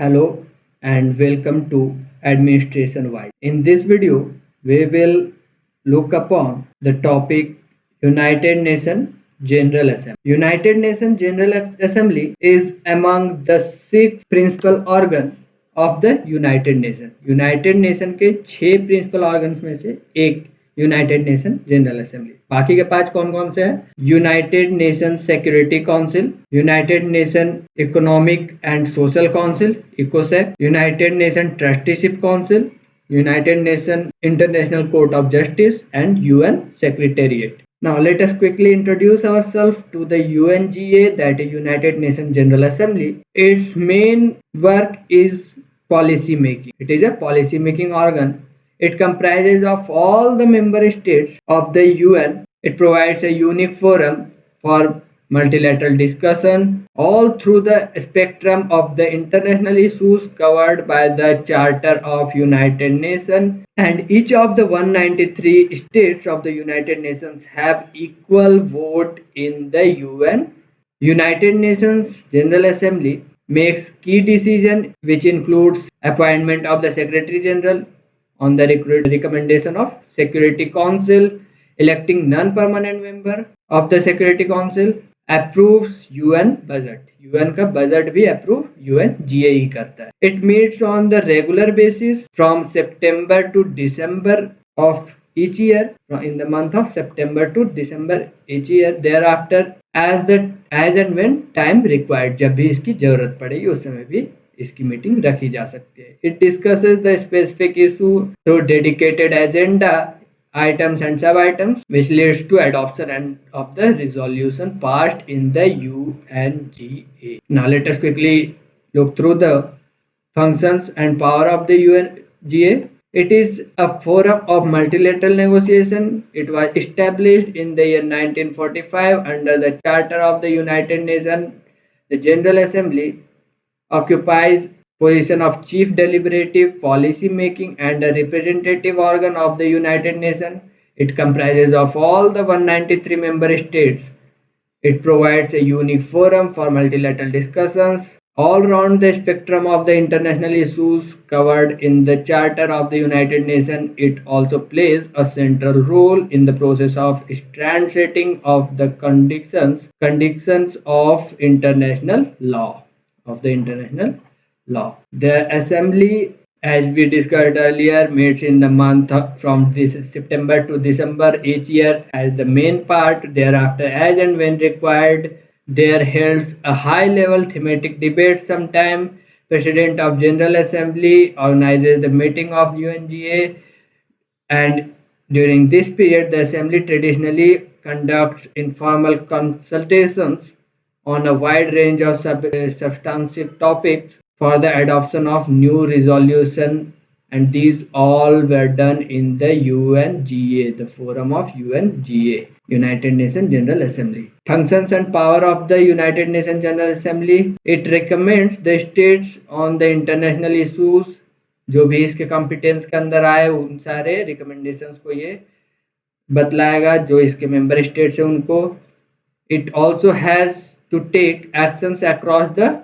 Hello and welcome to Administration Wise. In this video, we will look upon the topic United Nations General Assembly. United Nations General Assembly is among the six principal organs of the United Nations. United Nations के 6 principal organs में से एक United Nation General assembly. बाकी के 5 कौन कौन से हैं? United Nation Security Council, United Nation Economic and Social Council इकोसैक, United Nation Trusteeship Council, United Nation International Court of Justice and UN Secretariat. Now let us quickly introduce ourselves to the UNGA, that is United Nations General Assembly. Its main work is policy making. It is a policy making organ. It comprises of all the member states of the UN. It provides a unique forum for multilateral discussion all through the spectrum of the international issues covered by the Charter of United Nations, and each of the 193 states of the United Nations have equal vote in the UN. United Nations General Assembly makes key decision which includes appointment of the Secretary General on the recommendation of Security Council, electing non-permanent member of the Security Council, approves UN budget. UN का budget भी approve UNGA ही करता है. It meets on the regular basis from September to December of each year, in the month of September to December each year. Thereafter, as and when time required, जब भी इसकी जरूरत पड़ेगी उस समय भी इसकी मीटिंग रखी जा सकती है. It discusses the specific issue through dedicated agenda items and sub items, which leads to adoption of the resolution passed in the UNGA. Now let us quickly look through the functions and power of the UNGA. It is a forum of multilateral negotiation. It was established in the year 1945 under the Charter of the United Nations. The General Assembly occupies position of chief deliberative, policy making and a representative organ of the United Nations. It comprises of all the 193 member states. It provides a unique forum for multilateral discussions all around the spectrum of the international issues covered in the Charter of the United Nations. It also plays a central role in the process of standard setting of the conditions of international law. The assembly, as we discussed earlier, meets in the month from September to December each year as the main part. Thereafter, as and when required, there holds a high-level thematic debate. Sometime, President of General Assembly organizes the meeting of UNGA, and during this period, the Assembly traditionally conducts informal consultations on a wide range of substantive topics for the adoption of new resolution, and these all were done in the UNGA, the forum of UNGA, United Nations General Assembly. Functions and power of the United Nations General Assembly. It recommends the states on the international issues. जो भी इसके competence के अंदर आए उन सारे recommendations को ये बतलाएगा जो इसके मेंबर स्टेट्स हैं उनको. It also has to take actions across the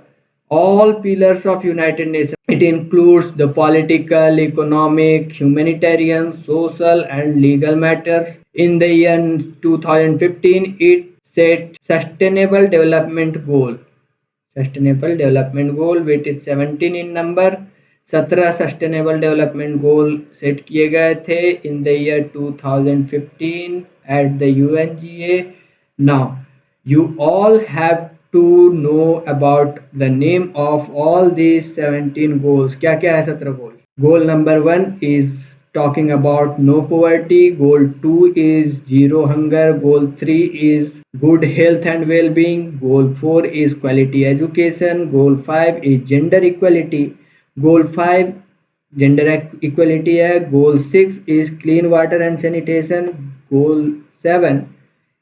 all pillars of United Nations. It includes the political, economic, humanitarian, social and legal matters. In the year 2015, it set Sustainable Development Goal, which is 17 in number. 17 sustainable development goal set किए गए थे in the year 2015 at the UNGA. Now, you all have to know about the name of all these 17 goals. क्या क्या है 17 goal? Goal number 1 is talking about no poverty. Goal 2 is zero hunger. Goal 3 is good health and well-being. Goal 4 is quality education. Goal 5 is gender equality. Goal 5 gender equality है. Goal 6 is clean water and sanitation. Goal 7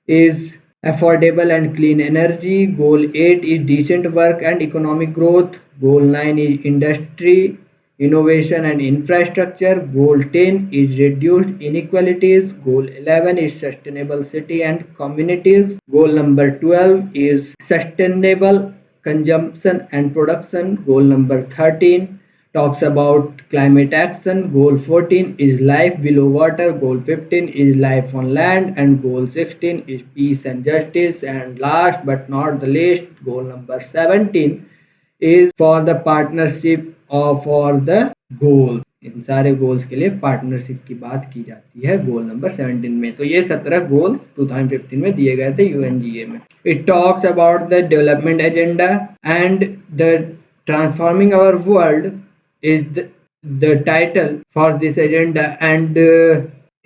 is affordable and clean energy. Goal 8 is decent work and economic growth. Goal 9 is industry, innovation and infrastructure. Goal 10 is reduced inequalities. Goal 11 is sustainable city and communities. Goal number 12 is sustainable consumption and production. Goal number 13 talks about climate action. Goal 14 is life below water. Goal 15 is life on land, and goal 16 is peace and justice. And last but not the least, goal number 17 is for the partnership or for the goals. इन सारे goals के लिए partnership की बात की जाती है goal number 17 में। तो ये 17 गोल 2015 में दिए गए थे यूएनजीए में। It talks about the development agenda and the transforming our world is the title for this agenda, and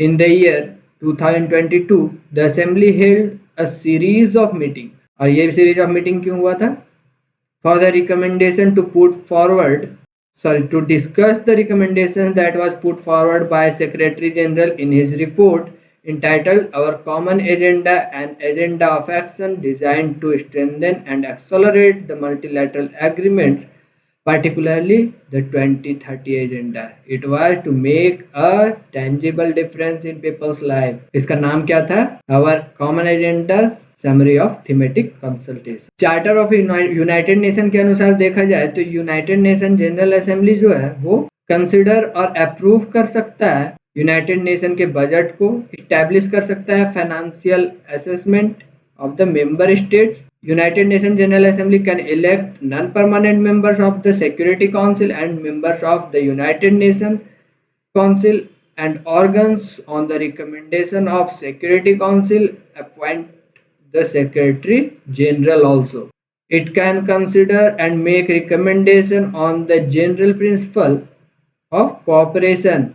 in the year 2022 the assembly held a series of meetings। और ये series of meeting क्यों हुआ था? For the recommendation to put forward to discuss the recommendation that was put forward by Secretary General in his report entitled Our Common Agenda, an agenda of action designed to strengthen and accelerate the multilateral agreements, particularly the 2030 agenda. It was to make a tangible difference in people's life। इसका नाम क्या था? Our Common Agenda summary of thematic consultation. Charter of United Nation के अनुसार देखा जाए तो United Nation General assembly जो है वो कंसिडर और अप्रूव कर सकता है यूनाइटेड नेशन के बजट को, इस्टेब्लिश कर सकता है financial assessment of the member states. United Nation General Assembly can elect non permanent members of the Security Council and members of the United Nation council and organs on the recommendation of Security Council appoint the Secretary General also. It can consider and make recommendation on the general principle of cooperation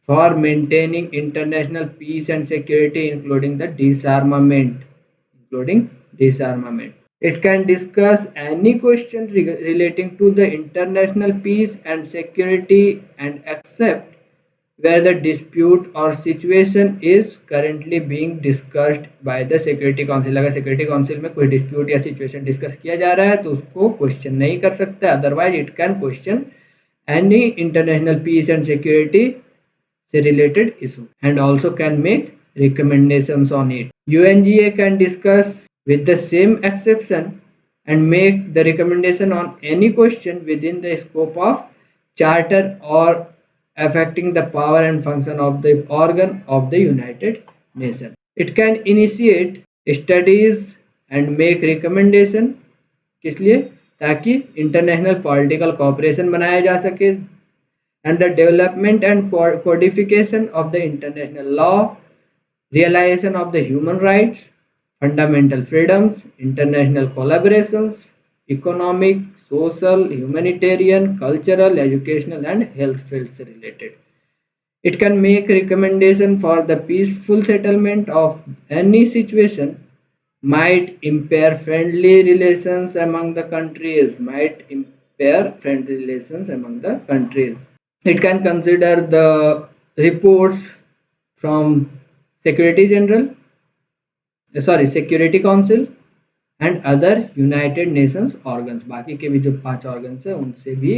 for maintaining international peace and security, including disarmament. It can discuss any question relating to the international peace and security and accept where the dispute or situation is currently being discussed by the Security Council। अगर Security Council में कोई dispute या situation discuss किया जा रहा है तो उसको question नहीं कर सकता, otherwise it can question any international peace and security से related issue and also can make recommendations on it। UNGA can discuss with the same exception and make the recommendation on any question within the scope of charter or affecting the power and function of the organ of the United Nations। It can initiate studies and make recommendation किस लिए? ताकि international political cooperation बनाया जा सके and the development and codification of the international law, realization of the human rights, fundamental freedoms, international collaborations, economic, social, humanitarian, cultural, educational and health fields related। It can make recommendation for the peaceful settlement of any situation might impair friendly relations among the countries, It can consider the reports from Security Council and other United Nations organs। बाकी के भी जो 5 organs है उनसे भी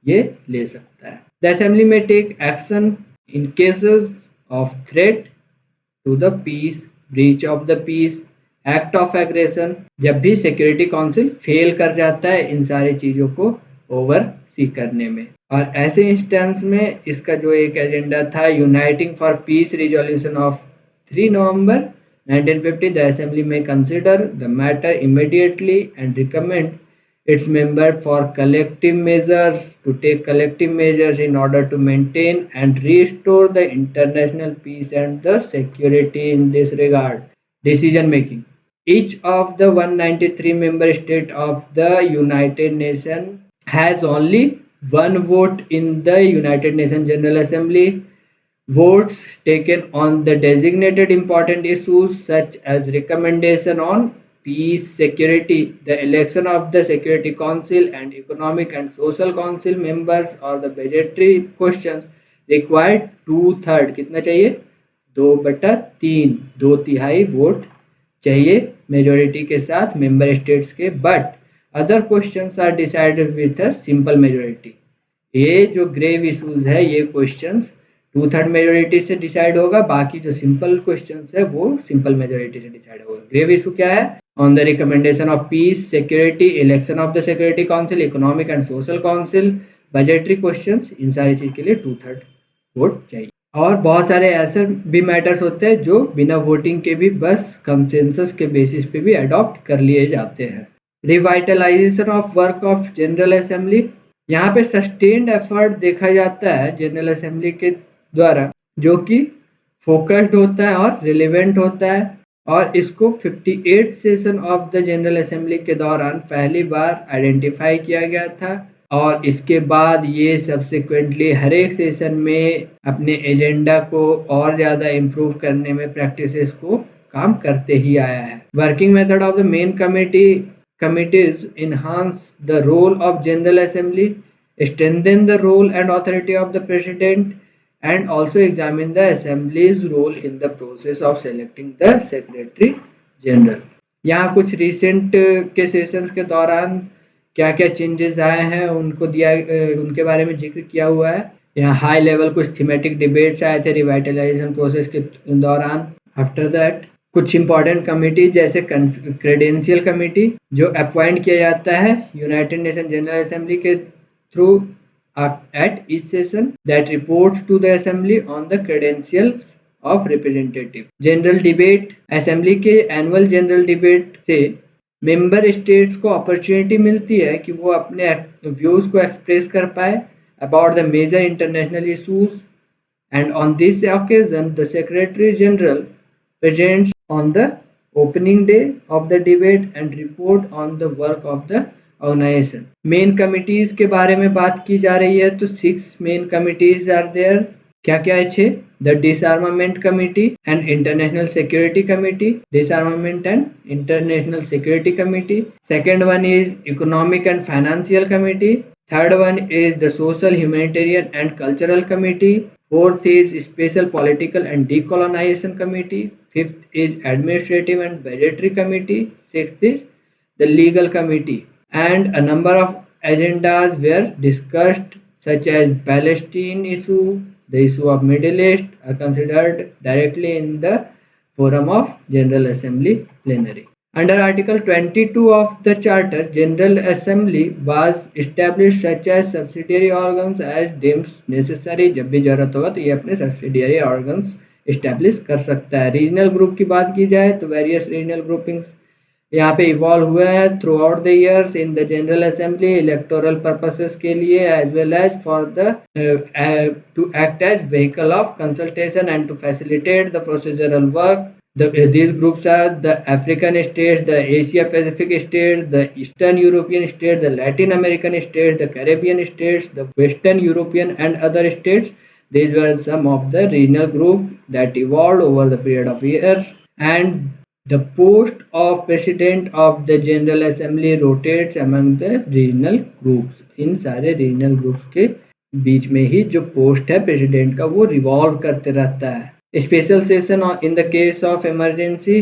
ये ले सकता है। The Assembly may take action in cases of threat to the peace, breach of the peace, act of aggression। जब भी Security Council फेल कर जाता है इन सारी चीज़ों को ओवरसी करने में, और ऐसे इंस्टेंस में इसका जो एक एजेंडा था uniting for piece resolution of 3 November 1950, the Assembly may consider the matter immediately and recommend its members for collective measures to take collective measures in order to maintain and restore the international peace and the security in this regard। Decision making: each of the 193 member states of the United Nations has only one vote in the United Nations General Assembly। Votes taken on the designated important issues such as recommendation on peace, security, the election of the Security Council and Economic and Social Council members, or the budgetary questions required 2/3 कितना चाहिए? 2/3, 2/3 vote चाहिए majority के साथ member states के। But other questions are decided with a simple majority. ये जो grave issues है ये क्वेश्चंस 2/3 मेजोरिटी से डिसाइड होगा, बाकी जो सिंपल क्वेश्चंस है वो सिंपल मेजोरिटी से डिसाइड होगा। ग्रेव इशू क्या है? on the recommendation of peace, security, election of the Security Council, economic and social council, budgetary questions, इन सारी चीज के लिए 2/3 वोट चाहिए। और बहुत सारे ऐसे भी मैटर्स होते हैं जो बिना वोटिंग के भी बस कंसेंसस के बेसिस पे भी अडॉप्ट कर लिए जाते हैं। Revitalisation of work of general assembly, यहाँ पे सस्टेन्ड एफर्ट देखा जाता है जनरल असेंबली के द्वारा, जो कि फोकस्ड होता है और रिलेवेंट होता है, और इसको 58 session of the general assembly के दौरान पहली बार आइडेंटिफाई किया गया था, और इसके बाद ये सब्सिक्वेंटली हर एक सेशन में अपने एजेंडा को और ज़्यादा इम्प्रूव करने में प्रैक्टिसेस को काम करते ही आया है। Working method of the main committees enhance the role of General Assembly, strengthen the role and authority of the President, and also examine the Assembly's role in the process of selecting the Secretary General। यहाँ कुछ recent के sessions के दौरान क्या क्या changes आए हैं उनके बारे में जिक्र किया हुआ है। यहाँ हाई लेवल कुछ थीमेटिक डिबेट्स आए थे रिवाइटलाइजेशन प्रोसेस के दौरान। आफ्टर दैट कुछ इंपॉर्टेंट कमिटी जैसे क्रेडेंशियल कमिटी जो अपॉइंट किया जाता है यूनाइटेड नेशन जनरल असेंबली के through at each session that reports to the assembly on the credentials of representative। General debate, assembly के एनुअल जनरल डिबेट से member states को opportunity मिलती है कि वो अपने व्यूज को एक्सप्रेस कर पाए about the major international issues, and on this occasion the secretary general presents on the opening day of the debate and report on the work of the organization। Main committees के बारे में बात की जा रही है तो 6 मेन कमिटीज आर देयर। क्या क्या है? 6। The डिसआर्मामेंट committee and international security committee, डिसआर्मामेंट and international security committee. Second one is economic and financial committee. Third one is the social, humanitarian and cultural committee. Fourth is Special Political and Decolonization Committee. Fifth is Administrative and Budgetary Committee. Sixth is the Legal Committee. And a number of agendas were discussed, such as Palestine issue, the issue of Middle East are considered directly in the forum of General Assembly plenary। Under Article 22 of the Charter, General Assembly was established such as subsidiary organs as deemed necessary। जब भी जरूरत होगा तो ये अपने subsidiary organs establish कर सकता है। रीजनल ग्रुप की बात की जाए तो वेरियस रीजनल ग्रुपिंग्स यहाँ पे इवॉल्व हुए हैं throughout the years in the general assembly electoral purposes के लिए as well as for the to act as vehicle of consultation and to facilitate the procedural work. These groups are the African states, the Asia Pacific states, the Eastern European states, the Latin American states, the Caribbean states, the Western European and other states। These were some of the regional groups that evolved over the period of years, and the post of President of the General Assembly rotates among the regional groups। इन सारे regional groups के बीच में ही जो post है president का वो revolve करते रहता है। Special session in the case of emergency,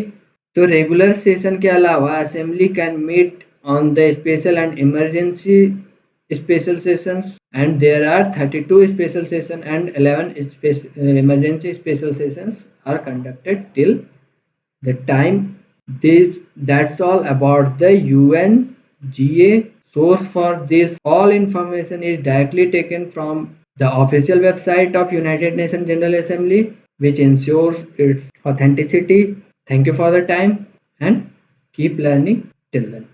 तो रेगुलर सेशन के अलावा assembly can meet on the special and emergency special sessions, and there are 32 special sessions and 11 emergency special sessions are conducted till the time. That's all about the UNGA। Source for this all information is directly taken from the official website of United Nations General Assembly, which ensures its authenticity। Thank you for the time and keep learning till then।